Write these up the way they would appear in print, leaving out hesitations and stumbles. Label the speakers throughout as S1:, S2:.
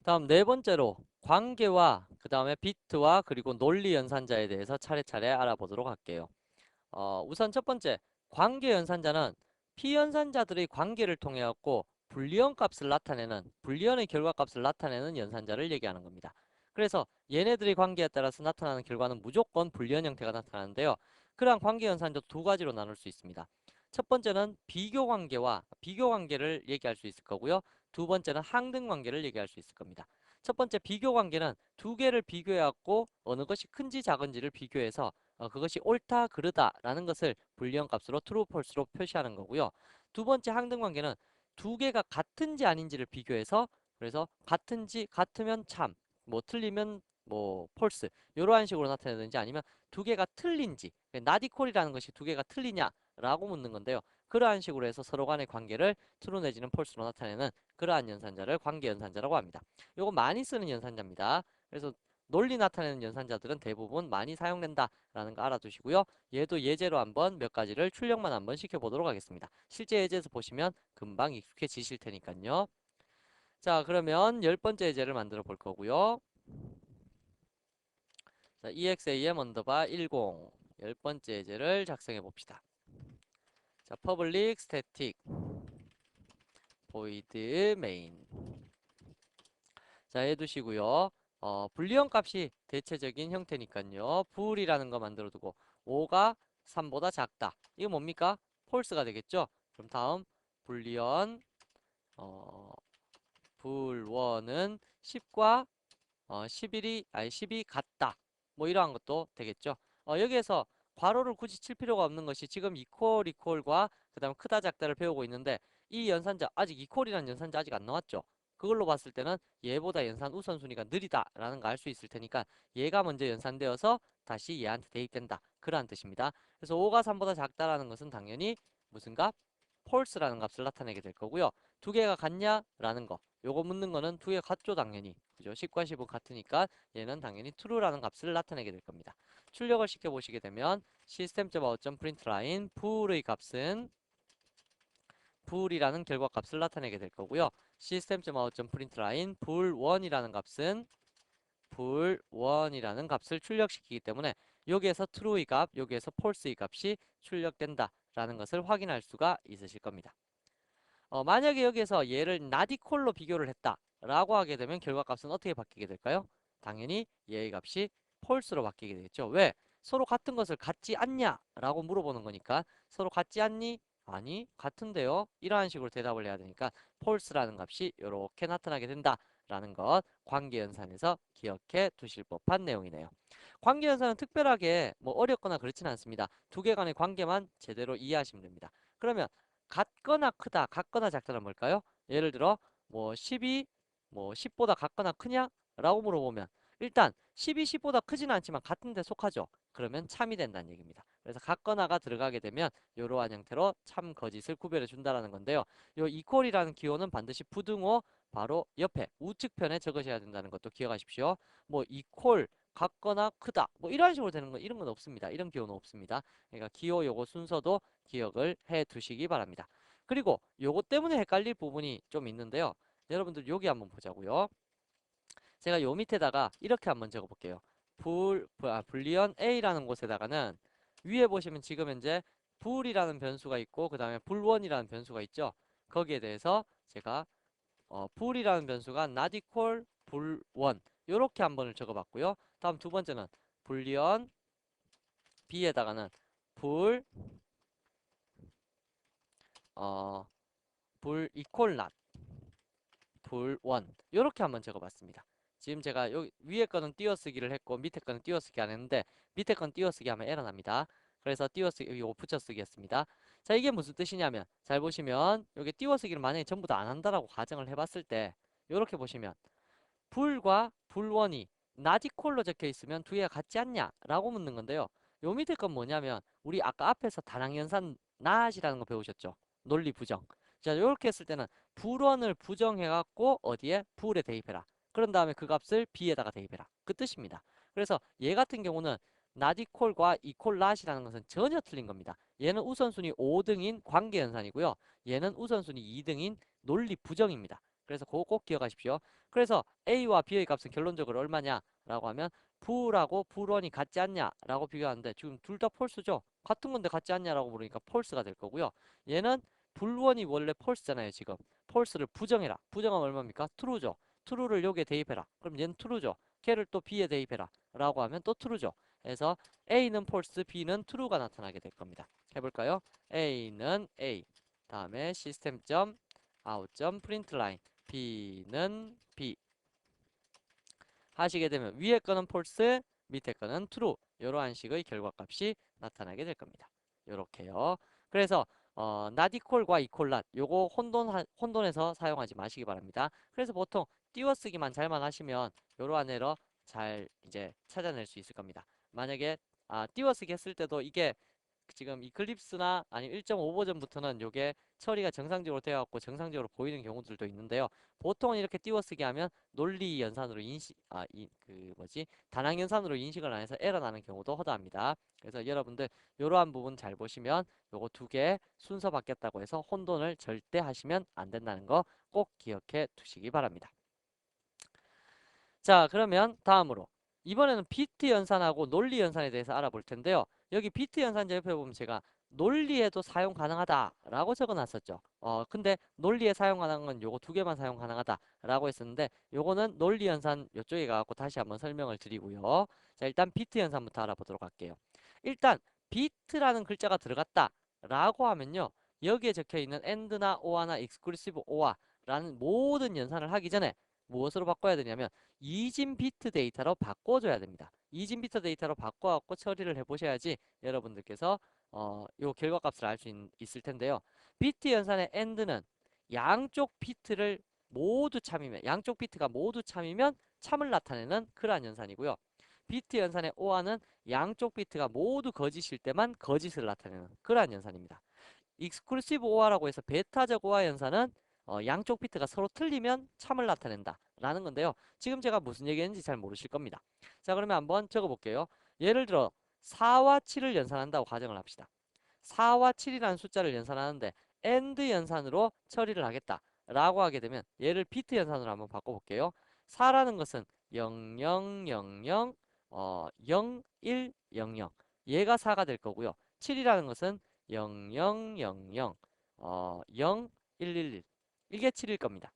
S1: 다음 네 번째로 관계와 그 다음에 비트와 그리고 논리 연산자에 대해서 차례차례 알아보도록 할게요. 우선 첫 번째, 관계 연산자는 피연산자들의 관계를 통해 갖고 불리언 값을 나타내는, 불리언의 결과값을 나타내는 연산자를 얘기하는 겁니다. 그래서 얘네들의 관계에 따라서 나타나는 결과는 무조건 불리언 형태가 나타나는데요. 그러한 관계 연산자 두 가지로 나눌 수 있습니다. 첫 번째는 비교 관계와 비교 관계를 얘기할 수 있을 거고요. 두 번째는 항등 관계를 얘기할 수 있을 겁니다. 첫 번째 비교 관계는 두 개를 비교해 갖고 어느 것이 큰지 작은지를 비교해서 그것이 옳다, 그르다라는 것을 불리한 값으로 true, false로 표시하는 거고요. 두 번째 항등 관계는 두 개가 같은지 아닌지를 비교해서 그래서 같은지 같으면 참, 뭐 틀리면 뭐 false 이러한 식으로 나타내든지 아니면 두 개가 틀린지 not equal이라는 것이 두 개가 틀리냐라고 묻는 건데요. 그러한 식으로 해서 서로 간의 관계를 true 내지는 false로 나타내는 그러한 연산자를 관계 연산자라고 합니다. 요거 많이 쓰는 연산자입니다. 그래서 논리 나타내는 연산자들은 대부분 많이 사용된다라는 거 알아두시고요. 얘도 예제로 한번 몇 가지를 출력만 한번 시켜보도록 하겠습니다. 실제 예제에서 보시면 금방 익숙해지실 테니까요. 자, 그러면 열 번째 예제를 만들어 볼 거고요. 자, exam 언더바 10 열 번째 예제를 작성해 봅시다. 자, public static void main. 자, 해두시고요. 불리언 값이 대체적인 형태니까요. 불이라는 거 만들어두고 5가 3보다 작다. 이거 뭡니까? 폴스가 되겠죠? 그럼 다음 불리언 불원은 10과 10이 같다. 뭐 이러한 것도 되겠죠. 여기에서 괄호를 굳이 칠 필요가 없는 것이 지금 이퀄과 그 다음 크다 작다를 배우고 있는데 이 연산자 아직 이퀄이라는 연산자 아직 안 나왔죠. 그걸로 봤을 때는 얘보다 연산 우선순위가 느리다라는 거 알 수 있을 테니까 얘가 먼저 연산되어서 다시 얘한테 대입된다. 그러한 뜻입니다. 그래서 5가 3보다 작다라는 것은 당연히 무슨 값? 폴스라는 값을 나타내게 될 거고요. 두 개가 같냐라는 거. 요거 묻는 거는 두 개 같죠, 당연히. 그죠? 10과 10은 같으니까 얘는 당연히 true라는 값을 나타내게 될 겁니다. 출력을 시켜보시게 되면 system.out.println bool의 값은 bool이라는 결과 값을 나타내게 될 거고요. system.out.println bool1이라는 값은 bool1이라는 값을 출력시키기 때문에 여기에서 true의 값, 여기에서 false의 값이 출력된다라는 것을 확인할 수가 있으실 겁니다. 만약에 여기에서 얘를 not equal로 비교를 했다 라고 하게 되면 결과값은 어떻게 바뀌게 될까요? 당연히 얘의 값이 false로 바뀌게 되겠죠. 왜? 서로 같은 것을 같지 않냐 라고 물어보는 거니까 서로 같지 않니? 아니 같은데요. 이러한 식으로 대답을 해야 되니까 false라는 값이 이렇게 나타나게 된다라는 것 관계연산에서 기억해 두실 법한 내용이네요. 관계연산은 특별하게 뭐 어렵거나 그렇지는 않습니다. 두 개 간의 관계만 제대로 이해하시면 됩니다. 그러면 같거나 크다, 같거나 작다는 뭘까요? 예를 들어 뭐 10이 뭐 10보다 같거나 크냐? 라고 물어보면 일단 10이 10보다 크지는 않지만 같은 데 속하죠. 그러면 참이 된다는 얘기입니다. 그래서 같거나가 들어가게 되면 이러한 형태로 참, 거짓을 구별해 준다라는 건데요. 요 이퀄이라는 기호는 반드시 부등호 바로 옆에 우측편에 적으셔야 된다는 것도 기억하십시오. 뭐 이퀄 같거나 크다 뭐 이런 식으로 되는 거 이런 건 없습니다. 이런 기호는 없습니다. 그러니까 기호 요거 순서도 기억을 해 두시기 바랍니다. 그리고 요거 때문에 헷갈릴 부분이 좀 있는데요. 여러분들 여기 한번 보자고요. 제가 요 밑에다가 이렇게 한번 적어 볼게요. 불리언 A라는 곳에다가는 위에 보시면 지금 현재 불이라는 변수가 있고 그 다음에 불원이라는 변수가 있죠. 거기에 대해서 제가 불이라는 변수가 not equal 불원 요렇게 한 번을 적어 봤고요. 다음 두 번째는 불리언 B에다가는 불 어, 불 equal not 불원 이렇게 한번 적어봤습니다. 지금 제가 여기 위에 거는 띄어쓰기를 했고 밑에 거는 띄어쓰기 안 했는데 밑에 건 띄어쓰기 하면 에러 납니다. 그래서 띄어쓰기 이거 붙여쓰기 했습니다. 자, 이게 무슨 뜻이냐면 잘 보시면 여기 띄어쓰기를 만약에 전부 다 안 한다라고 가정을 해봤을 때 이렇게 보시면 불과 불원이 not equal로 적혀 있으면 두 개가 같지 않냐 라고 묻는 건데요. 요 밑에 건 뭐냐면 우리 아까 앞에서 다량연산 not이라는 거 배우셨죠? 논리 부정. 자, 이렇게 했을 때는 불원을 부정해갖고 어디에? 불에 대입해라. 그런 다음에 그 값을 b에다가 대입해라. 그 뜻입니다. 그래서 얘 같은 경우는 not equal과 equal not이라는 것은 전혀 틀린 겁니다. 얘는 우선순위 5등인 관계연산이고요. 얘는 우선순위 2등인 논리 부정입니다. 그래서 그거 꼭 기억하십시오. 그래서 A와 B의 값은 결론적으로 얼마냐 라고 하면 불하고 불원이 같지 않냐 라고 비교하는데 지금 둘 다 폴스죠. 같은 건데 같지 않냐라고 물으니까 폴스가 될 거고요. 얘는 불원이 원래 폴스잖아요. 지금 폴스를 부정해라. 부정하면 얼마입니까? true죠. true를 여기에 대입해라. 그럼 얘는 true죠. 걔를 또 B에 대입해라 라고 하면 또 true죠. 그래서 A는 false, B는 true가 나타나게 될 겁니다. 해볼까요? A는 A, 다음에 system.out.println B는 B 하시게 되면 위에 거는 false, 밑에 거는 true 이러한 식의 결과값이 나타나게 될 겁니다. 요렇게요. 그래서 not equal과 equal not 요거 혼돈해서 사용하지 마시기 바랍니다. 그래서 보통 띄워쓰기만 잘만 하시면 요러한 에러 잘 이제 찾아낼 수 있을 겁니다. 만약에 띄워쓰기 했을 때도 이게 지금 이클립스나 아니면 1.5 버전부터는 요게 처리가 정상적으로 되어갖고 정상적으로 보이는 경우들도 있는데요. 보통은 이렇게 띄워쓰기 하면 논리 연산으로 단항 연산으로 인식을 안 해서 에러 나는 경우도 허다합니다. 그래서 여러분들 요러한 부분 잘 보시면 요거 두 개 순서 바뀌었다고 해서 혼돈을 절대 하시면 안 된다는 거 꼭 기억해 두시기 바랍니다. 자, 그러면 다음으로 이번에는 비트 연산하고 논리 연산에 대해서 알아볼 텐데요. 여기 비트 연산자 옆에 보면 제가 논리에도 사용 가능하다라고 적어놨었죠. 근데 논리에 사용 가능한 건 요거 두 개만 사용 가능하다라고 했었는데 요거는 논리 연산 요쪽에 가갖고 다시 한번 설명을 드리고요. 자, 일단 비트 연산부터 알아보도록 할게요. 일단 비트라는 글자가 들어갔다라고 하면요. 여기에 적혀있는 AND나 OR나 exclusive OR라는 모든 연산을 하기 전에 무엇으로 바꿔야 되냐면 이진 비트 데이터로 바꿔줘야 됩니다. 이진 비트 데이터로 바꿔갖고 처리를 해보셔야지 여러분들께서 요 결과값을 알 수 있을 텐데요. 비트 연산의 AND는 양쪽 비트를 모두 참이면 양쪽 비트가 모두 참이면 참을 나타내는 그러한 연산이고요. 비트 연산의 OR는 양쪽 비트가 모두 거짓일 때만 거짓을 나타내는 그러한 연산입니다. 익스클루시브 OR라고 해서 베타적 OR 연산은 양쪽 비트가 서로 틀리면 참을 나타낸다 라는 건데요. 지금 제가 무슨 얘기했는지 잘 모르실 겁니다. 자, 그러면 한번 적어볼게요. 예를 들어 4와 7을 연산한다고 가정을 합시다. 4와 7이라는 숫자를 연산하는데 AND 연산으로 처리를 하겠다 라고 하게 되면 얘를 비트 연산으로 한번 바꿔볼게요. 4라는 것은 0000 0100 얘가 4가 될 거고요. 7이라는 것은 0000 0111 이게 7일 겁니다.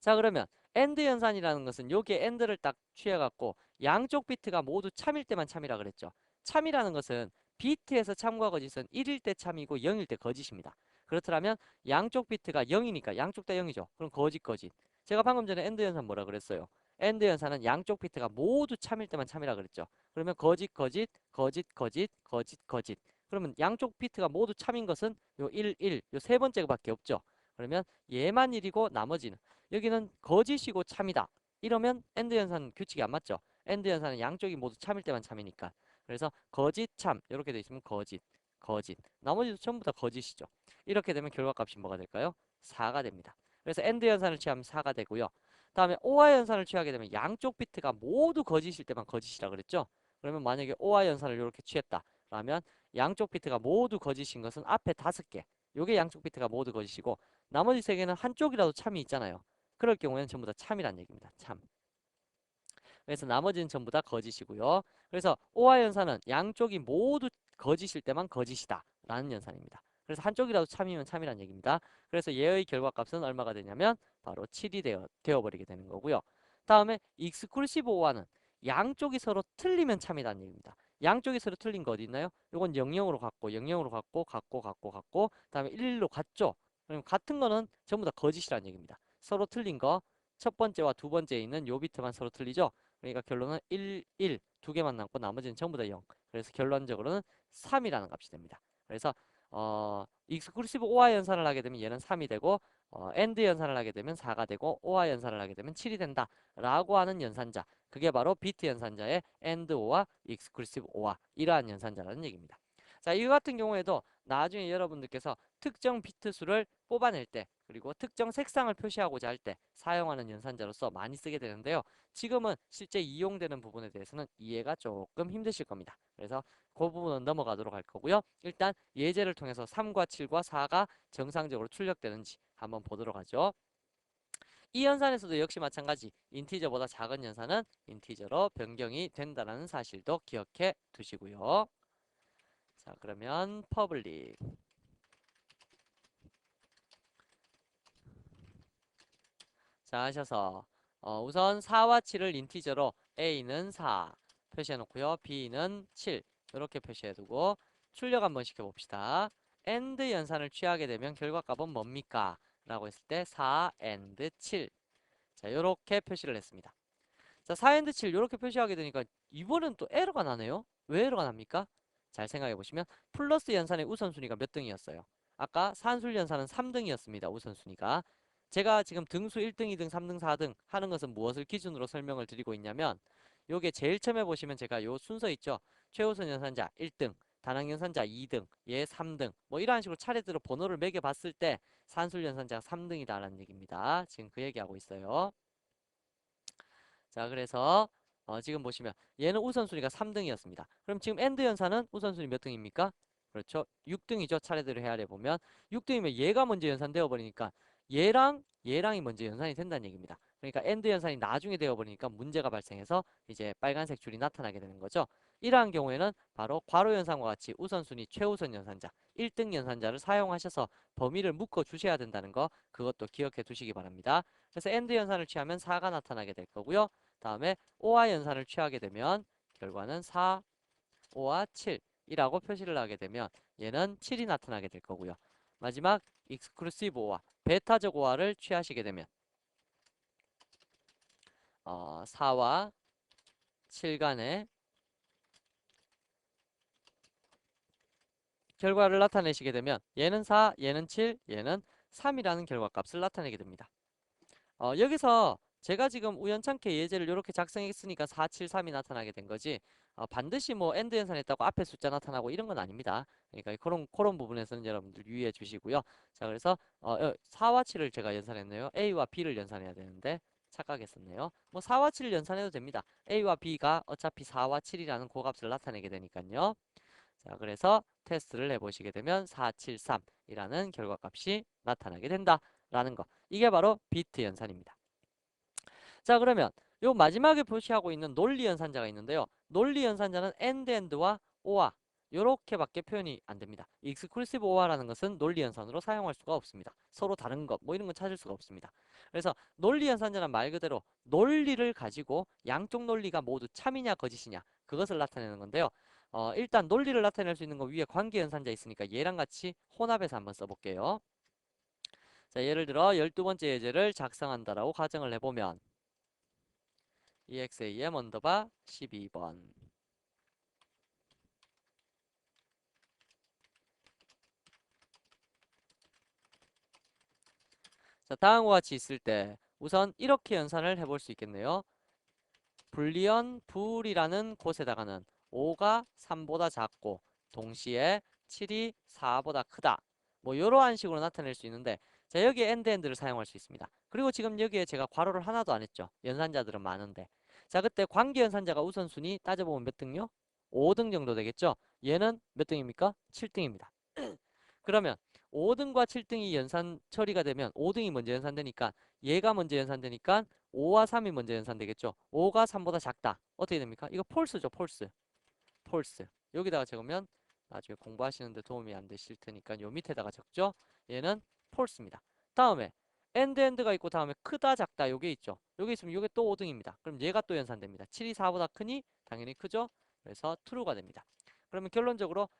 S1: 자, 그러면 AND 연산이라는 것은 여기에 AND를 딱 취해갖고 양쪽 비트가 모두 참일 때만 참이라 그랬죠. 참이라는 것은 비트에서 참과 거짓은 1일 때 참이고 0일 때 거짓입니다. 그렇다면 양쪽 비트가 0이니까 양쪽 다 0이죠. 그럼 거짓 거짓. 제가 방금 전에 AND 연산 뭐라 그랬어요? AND 연산은 양쪽 비트가 모두 참일 때만 참이라 그랬죠. 그러면 거짓 거짓 거짓 거짓 거짓 거짓. 그러면 양쪽 비트가 모두 참인 것은 요 1, 1, 요 세 번째밖에 없죠. 그러면 얘만 1이고 나머지는 여기는 거짓이고 참이다. 이러면 AND 연산 규칙이 안 맞죠. AND 연산은 양쪽이 모두 참일 때만 참이니까. 그래서 거짓, 참 이렇게 돼 있으면 거짓, 거짓. 나머지도 전부 다 거짓이죠. 이렇게 되면 결과값이 뭐가 될까요? 4가 됩니다. 그래서 AND 연산을 취하면 4가 되고요. 다음에 OR 연산을 취하게 되면 양쪽 비트가 모두 거짓일 때만 거짓이라 그랬죠. 그러면 만약에 OR 연산을 이렇게 취했다. 라면 양쪽 비트가 모두 거짓인 것은 앞에 5개. 요게 양쪽 비트가 모두 거짓이고 나머지 3개는 한쪽이라도 참이 있잖아요. 그럴 경우에는 전부 다 참이란 얘기입니다. 참. 그래서 나머지는 전부 다 거짓이고요. 그래서 OR 연산은 양쪽이 모두 거짓일 때만 거짓이다 라는 연산입니다. 그래서 한쪽이라도 참이면 참이란 얘기입니다. 그래서 얘의 결과값은 얼마가 되냐면 바로 7이 되어버리게 되는 거고요. 다음에 익스클루시브 OR는 양쪽이 서로 틀리면 참이라는 얘기입니다. 양쪽이 서로 틀린 거 어디 있나요? 이건 00으로 갔고 00으로 갔고 다음에 11로 갔죠. 그럼 같은 거는 전부 다 거짓이라는 얘기입니다. 서로 틀린 거 첫 번째와 두 번째에 있는 요 비트만 서로 틀리죠. 그러니까 결론은 1, 1 두 개만 남고 나머지는 전부 다 0. 그래서 결론적으로는 3이라는 값이 됩니다. 그래서 익스클루시브 OR 연산을 하게 되면 얘는 3이 되고 AND 연산을 하게 되면 4가 되고 OR 연산을 하게 되면 7이 된다 라고 하는 연산자, 그게 바로 비트 연산자의 AND OR, 익스클루시브 OR 이러한 연산자라는 얘기입니다. 자, 이 같은 경우에도 나중에 여러분들께서 특정 비트 수를 뽑아낼 때 그리고 특정 색상을 표시하고자 할 때 사용하는 연산자로서 많이 쓰게 되는데요. 지금은 실제 이용되는 부분에 대해서는 이해가 조금 힘드실 겁니다. 그래서 그 부분은 넘어가도록 할 거고요. 일단 예제를 통해서 3과 7과 4가 정상적으로 출력되는지 한번 보도록 하죠. 이 연산에서도 역시 마찬가지 인티저보다 작은 연산은 인티저로 변경이 된다는 사실도 기억해 두시고요. 자, 그러면 퍼블릭. 자, 하셔서 우선 4와 7을 인티저로 A는 4 표시해 놓고요. B는 7 이렇게 표시해 두고 출력 한번 시켜봅시다. AND 연산을 취하게 되면 결과값은 뭡니까? 라고 했을 때 4 AND 7. 자, 이렇게 표시를 했습니다. 자, 4 AND 7 이렇게 표시하게 되니까 이번엔 또 에러가 나네요. 왜 에러가 납니까? 잘 생각해 보시면 플러스 연산의 우선순위가 몇 등이었어요? 아까 산술 연산은 3등이었습니다. 우선순위가. 제가 지금 등수 1등, 2등, 3등, 4등 하는 것은 무엇을 기준으로 설명을 드리고 있냐면 요게 제일 처음에 보시면 제가 요 순서 있죠. 최우선 연산자 1등, 다낭 연산자 2등, 얘 3등 뭐 이런 식으로 차례대로 번호를 매겨 봤을 때 산술 연산자가 3등이다라는 얘기입니다. 지금 그 얘기하고 있어요. 자, 그래서 지금 보시면 얘는 우선순위가 3등이었습니다. 그럼 지금 AND 연산은 우선순위 몇 등입니까? 그렇죠. 6등이죠. 차례대로 헤아려 보면 6등이면 얘가 먼저 연산되어 버리니까 얘랑이 먼저 연산이 된다는 얘기입니다. 그러니까 AND 연산이 나중에 되어 버리니까 문제가 발생해서 이제 빨간색 줄이 나타나게 되는 거죠. 이러한 경우에는 바로 괄호 연산과 같이 우선순위 최우선 연산자 1등 연산자를 사용하셔서 범위를 묶어 주셔야 된다는 거 그것도 기억해 두시기 바랍니다. 그래서 AND 연산을 취하면 4가 나타나게 될 거고요. 다음에 OR 연산을 취하게 되면 결과는 4, 5와 7이라고 표시를 하게 되면 얘는 7이 나타나게 될 거고요. 마지막 익스클루시브 OR, 베타적 OR를 취하시게 되면 4와 7 간의 결과를 나타내시게 되면 얘는 4, 얘는 7, 얘는 3이라는 결과값을 나타내게 됩니다. 여기서 제가 지금 우연찮게 예제를 이렇게 작성했으니까 473이 나타나게 된 거지 반드시 뭐 엔드 연산했다고 앞에 숫자 나타나고 이런 건 아닙니다. 그러니까 그런 부분에서는 여러분들 유의해 주시고요. 자, 그래서 4와 7을 제가 연산했네요. A와 B를 연산해야 되는데 착각했었네요. 뭐 4와 7을 연산해도 됩니다. A와 B가 어차피 4와 7이라는 고값을 나타내게 되니까요. 자, 그래서 테스트를 해보시게 되면 473이라는 결과값이 나타나게 된다라는 거. 이게 바로 비트 연산입니다. 자, 그러면 요 마지막에 표시하고 있는 논리 연산자가 있는데요. 논리 연산자는 AND와 OR 요렇게밖에 표현이 안 됩니다. exclusive OR라는 것은 논리 연산으로 사용할 수가 없습니다. 서로 다른 것 뭐 이런 건 찾을 수가 없습니다. 그래서 논리 연산자는 말 그대로 논리를 가지고 양쪽 논리가 모두 참이냐 거짓이냐 그것을 나타내는 건데요. 일단 논리를 나타낼 수 있는 거 위에 관계 연산자 있으니까 얘랑 같이 혼합해서 한번 써볼게요. 자, 예를 들어 12번째 예제를 작성한다라고 가정을 해보면 exam 언더바 12번. 자, 다음과 같이 있을 때 우선 이렇게 연산을 해볼 수 있겠네요. 불리언 불이라는 곳에다가는 5가 3보다 작고 동시에 7이 4보다 크다. 뭐 이러한 식으로 나타낼 수 있는데 자, 여기에 엔드를 사용할 수 있습니다. 그리고 지금 여기에 제가 괄호를 하나도 안 했죠. 연산자들은 많은데. 자, 그때 관계 연산자가 우선순위 따져보면 몇 등요? 5등 정도 되겠죠? 얘는 몇 등입니까? 7등입니다. 그러면 5등과 7등이 연산 처리가 되면 5등이 먼저 연산되니까 얘가 먼저 연산되니까 5와 3이 먼저 연산되겠죠. 5가 3보다 작다. 어떻게 됩니까? 이거 폴스죠. 폴스. 폴스. 여기다가 적으면 나중에 공부하시는데 도움이 안 되실 테니까 요 밑에다가 적죠. 얘는 폴스입니다. 다음에 엔드가 있고 다음에 크다 작다 요게 있죠. 요게 있으면 요게 또 5등입니다. 그럼 얘가 또 연산됩니다. 7이 4보다 크니 당연히 크죠. 그래서 true가 됩니다. 그러면 결론적으로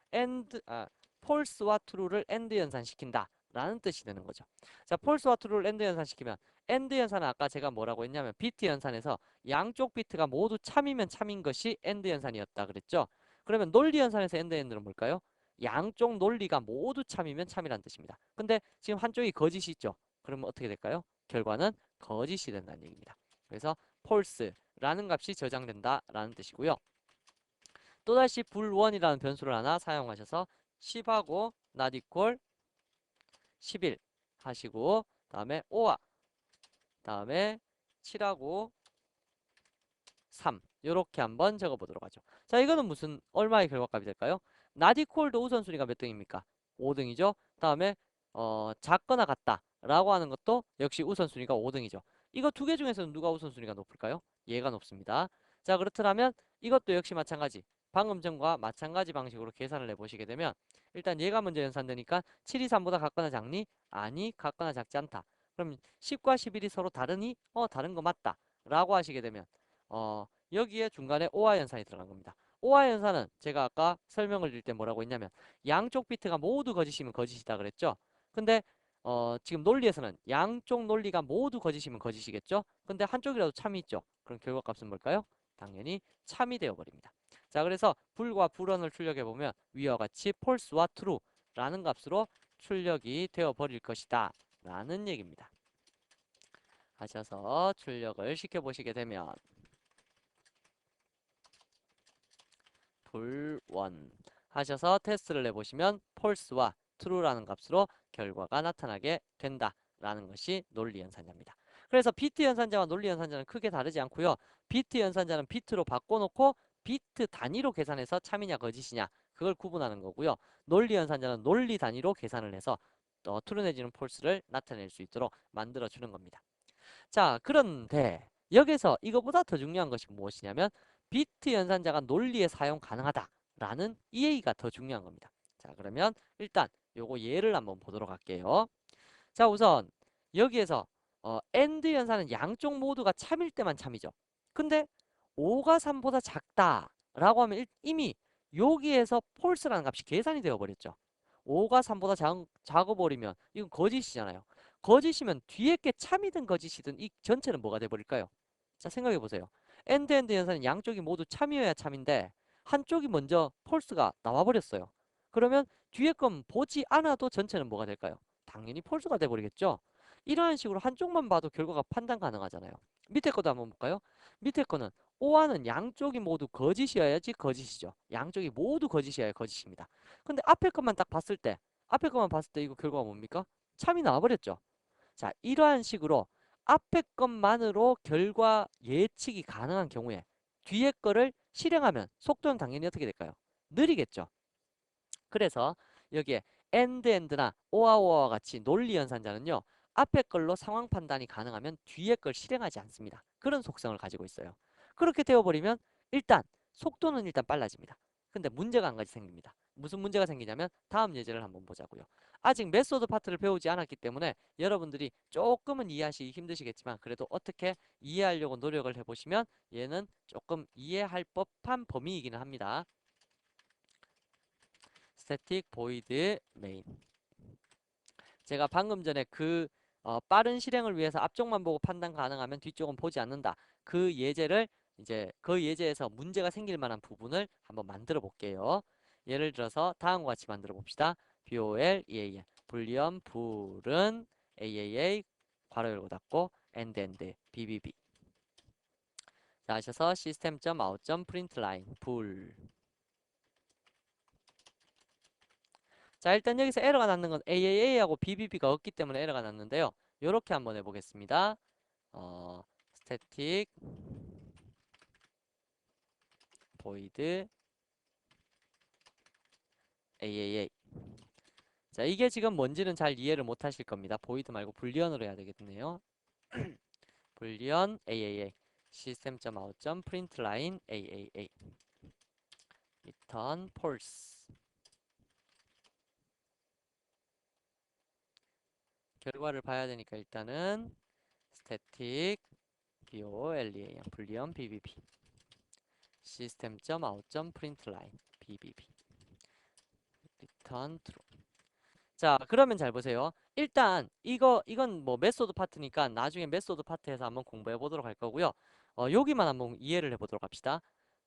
S1: 폴스와 true를 엔드 연산시킨다 라는 뜻이 되는 거죠. 자, 폴스와 true를 엔드 연산시키면 엔드 연산은 아까 제가 뭐라고 했냐면 비트 연산에서 양쪽 비트가 모두 참이면 참인 것이 엔드 연산이었다 그랬죠. 그러면 논리 연산에서 엔드는 뭘까요? 양쪽 논리가 모두 참이면 참이란 뜻입니다. 근데 지금 한쪽이 거짓이 있죠. 그러면 어떻게 될까요? 결과는 거짓이 된다는 얘기입니다. 그래서 false라는 값이 저장된다라는 뜻이고요. 또다시 불1이라는 변수를 하나 사용하셔서 10하고 not equal 11 하시고 다음에 5와 다음에 7하고 3 요렇게 한번 적어보도록 하죠. 자, 이거는 무슨 얼마의 결과값이 될까요? not equal도 우선순위가 몇 등입니까? 5등이죠. 다음에 작거나 같다 라고 하는 것도 역시 우선순위가 5등이죠. 이거 두 개 중에서는 누가 우선순위가 높을까요? 얘가 높습니다. 자, 그렇더라면 이것도 역시 마찬가지. 방금 전과 마찬가지 방식으로 계산을 해보시게 되면 일단 얘가 먼저 연산되니까 7이 3보다 같거나 작니? 아니, 같거나 작지 않다. 그럼 10과 11이 서로 다르니? 다른 거 맞다. 라고 하시게 되면 여기에 중간에 오화 연산이 들어간 겁니다. 오화 연산은 제가 아까 설명을 드릴 때 뭐라고 했냐면 양쪽 비트가 모두 거짓이면 거짓이다 그랬죠. 근데 지금 논리에서는 양쪽 논리가 모두 거짓이면 거짓이겠죠. 근데 한쪽이라도 참이 있죠. 그럼 결과값은 뭘까요? 당연히 참이 되어버립니다. 자, 그래서 불과 불언을 출력해 보면 위와 같이 false와 true라는 값으로 출력이 되어버릴 것이다 라는 얘기입니다. 하셔서 출력을 시켜보시게 되면 불원 하셔서 테스트를 해보시면 false와 true라는 값으로 결과가 나타나게 된다라는 것이 논리 연산자입니다. 그래서 비트 연산자와 논리 연산자는 크게 다르지 않고요. 비트 연산자는 비트로 바꿔놓고 비트 단위로 계산해서 참이냐 거짓이냐 그걸 구분하는 거고요. 논리 연산자는 논리 단위로 계산을 해서 true 내지는 false를 나타낼 수 있도록 만들어주는 겁니다. 자, 그런데 여기서 이거보다 더 중요한 것이 무엇이냐면 비트 연산자가 논리에 사용 가능하다라는 EA가 더 중요한 겁니다. 자, 그러면 일단 요거 예를 한번 보도록 할게요. 자, 우선 여기에서 AND 연산은 양쪽 모두가 참일 때만 참이죠. 근데 5가 3보다 작다라고 하면 이미 여기에서 false라는 값이 계산이 되어 버렸죠. 5가 3보다 작아버리면 이건 거짓이잖아요. 거짓이면 뒤에 게 참이든 거짓이든 이 전체는 뭐가 돼버릴까요? 자, 생각해 보세요. 엔드 연산은 양쪽이 모두 참이어야 참인데 한쪽이 먼저 폴스가 나와버렸어요. 그러면 뒤에 건 보지 않아도 전체는 뭐가 될까요? 당연히 폴스가 돼버리겠죠. 이러한 식으로 한쪽만 봐도 결과가 판단 가능하잖아요. 밑에 것도 한번 볼까요? 밑에 거는 O와는 양쪽이 모두 거짓이어야지 거짓이죠. 양쪽이 모두 거짓이어야 거짓입니다. 근데 앞에 것만 딱 봤을 때 앞에 것만 봤을 때 이거 결과가 뭡니까? 참이 나와버렸죠. 자, 이러한 식으로 앞에 것만으로 결과 예측이 가능한 경우에 뒤에 거를 실행하면 속도는 당연히 어떻게 될까요? 느리겠죠. 그래서 여기에 AND나 OR와 같이 논리 연산자는요. 앞에 걸로 상황 판단이 가능하면 뒤에 걸 실행하지 않습니다. 그런 속성을 가지고 있어요. 그렇게 되어버리면 일단 속도는 일단 빨라집니다. 근데 문제가 한 가지 생깁니다. 무슨 문제가 생기냐면 다음 예제를 한번 보자고요. 아직 메소드 파트를 배우지 않았기 때문에 여러분들이 조금은 이해하시기 힘드시겠지만 그래도 어떻게 이해하려고 노력을 해보시면 얘는 조금 이해할 법한 범위이기는 합니다. static void main. 제가 방금 전에 빠른 실행을 위해서 앞쪽만 보고 판단 가능하면 뒤쪽은 보지 않는다. 그 예제를 이제 그 예제에서 문제가 생길 만한 부분을 한번 만들어 볼게요. 예를 들어서 다음과 같이 만들어 봅시다. BOL, EAL. 불리언, 불은 AAA, 괄호 열고 닫고, end, BBB. 자, 하셔서 system.out.println, 불. 자, 일단 여기서 에러가 났는 건 AAA하고 BBB가 없기 때문에 에러가 났는데요. 요렇게 한번 해보겠습니다. static void AAA. 자, 이게 지금 뭔지는 잘 이해를 못 하실 겁니다. void 말고 불리언으로 해야 되겠네요. 불리언 AAA system.out.println AAA return false. 결과를 봐야 되니까 일단은 static BOLEAM 불리언 BBB system.out.println BBB return true. 자, 그러면 잘 보세요. 일단 이건 뭐 메소드 파트니까 나중에 메소드 파트에서 한번 공부해 보도록 할 거고요. 여기만 한번 이해를 해 보도록 합시다.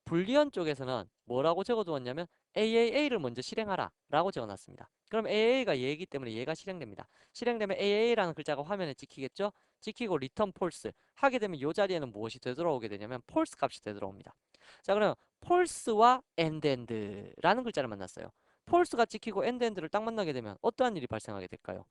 S1: 불리언 쪽에서는 뭐라고 적어 두었냐면 AAA를 먼저 실행하라 라고 적어 놨습니다. 그럼 AA가 얘이기 때문에 얘가 실행됩니다. 실행되면 AA라는 글자가 화면에 찍히겠죠? 찍히고 return false 하게 되면 이 자리에는 무엇이 되돌아오게 되냐면 false 값이 되돌아옵니다. 자, 그러면 false와 end라는 글자를 만났어요. false가 찍히고 end를 딱 만나게 되면 어떠한 일이 발생하게 될까요?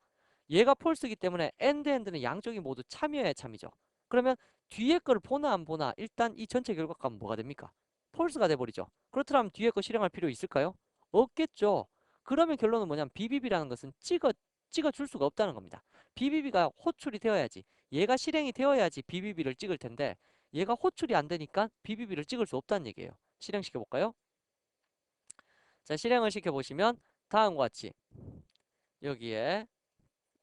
S1: 얘가 false이기 때문에 end는 양쪽이 모두 참여해야 참이죠. 그러면 뒤에 거를 보나 안 보나 일단 이 전체 결과값은 뭐가 됩니까? false가 돼버리죠. 그렇다면 뒤에 거 실행할 필요 있을까요? 없겠죠. 그러면 결론은 뭐냐면 BBB라는 것은 찍어줄 수가 없다는 겁니다. BBB가 호출이 되어야지 얘가 실행이 되어야지 BBB를 찍을 텐데 얘가 호출이 안 되니까 BBB를 찍을 수 없다는 얘기예요. 실행시켜 볼까요? 자, 실행을 시켜 보시면 다음과 같이 여기에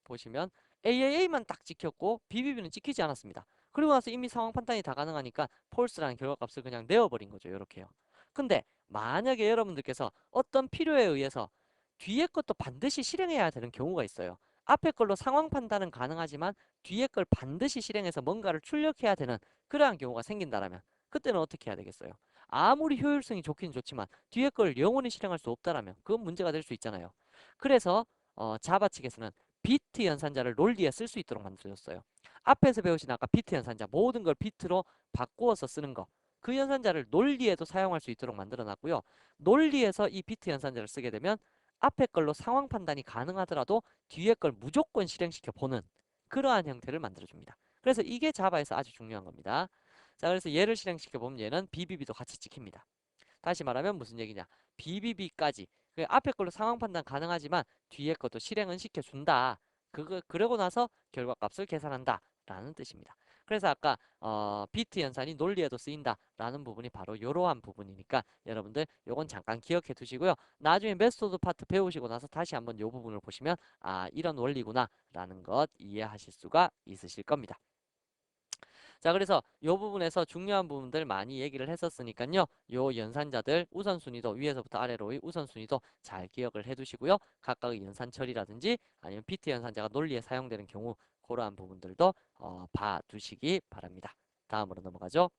S1: 보시면 AAA만 딱 찍혔고 BBB는 찍히지 않았습니다. 그리고 나서 이미 상황 판단이 다 가능하니까 false라는 결과값을 그냥 내어버린 거죠. 이렇게요. 근데 만약에 여러분들께서 어떤 필요에 의해서 뒤에 것도 반드시 실행해야 되는 경우가 있어요. 앞에 걸로 상황 판단은 가능하지만 뒤에 걸 반드시 실행해서 뭔가를 출력해야 되는 그러한 경우가 생긴다라면 그때는 어떻게 해야 되겠어요? 아무리 효율성이 좋긴 좋지만 뒤에 걸 영원히 실행할 수 없다라면 그건 문제가 될 수 있잖아요. 그래서 자바 측에서는 비트 연산자를 논리에 쓸 수 있도록 만들어줬어요. 앞에서 배우신 아까 비트 연산자 모든 걸 비트로 바꾸어서 쓰는 거. 그 연산자를 논리에도 사용할 수 있도록 만들어놨고요. 논리에서 이 비트 연산자를 쓰게 되면 앞에 걸로 상황 판단이 가능하더라도 뒤에 걸 무조건 실행시켜 보는 그러한 형태를 만들어줍니다. 그래서 이게 자바에서 아주 중요한 겁니다. 자, 그래서 얘를 실행시켜 보면 얘는 BBB도 같이 찍힙니다. 다시 말하면 무슨 얘기냐? BBB까지 앞에 걸로 상황 판단 가능하지만 뒤에 것도 실행은 시켜준다. 그러고 나서 결과값을 계산한다 라는 뜻입니다. 그래서 아까 비트 연산이 논리에도 쓰인다 라는 부분이 바로 이러한 부분이니까 여러분들 요건 잠깐 기억해 두시고요. 나중에 메소드 파트 배우시고 나서 다시 한번 요 부분을 보시면 아 이런 원리구나 라는 것 이해하실 수가 있으실 겁니다. 자, 그래서 이 부분에서 중요한 부분들 많이 얘기를 했었으니까요. 요 연산자들 우선순위도 위에서부터 아래로의 우선순위도 잘 기억을 해두시고요. 각각의 연산 처리라든지 아니면 PT 연산자가 논리에 사용되는 경우 그러한 부분들도 봐두시기 바랍니다. 다음으로 넘어가죠.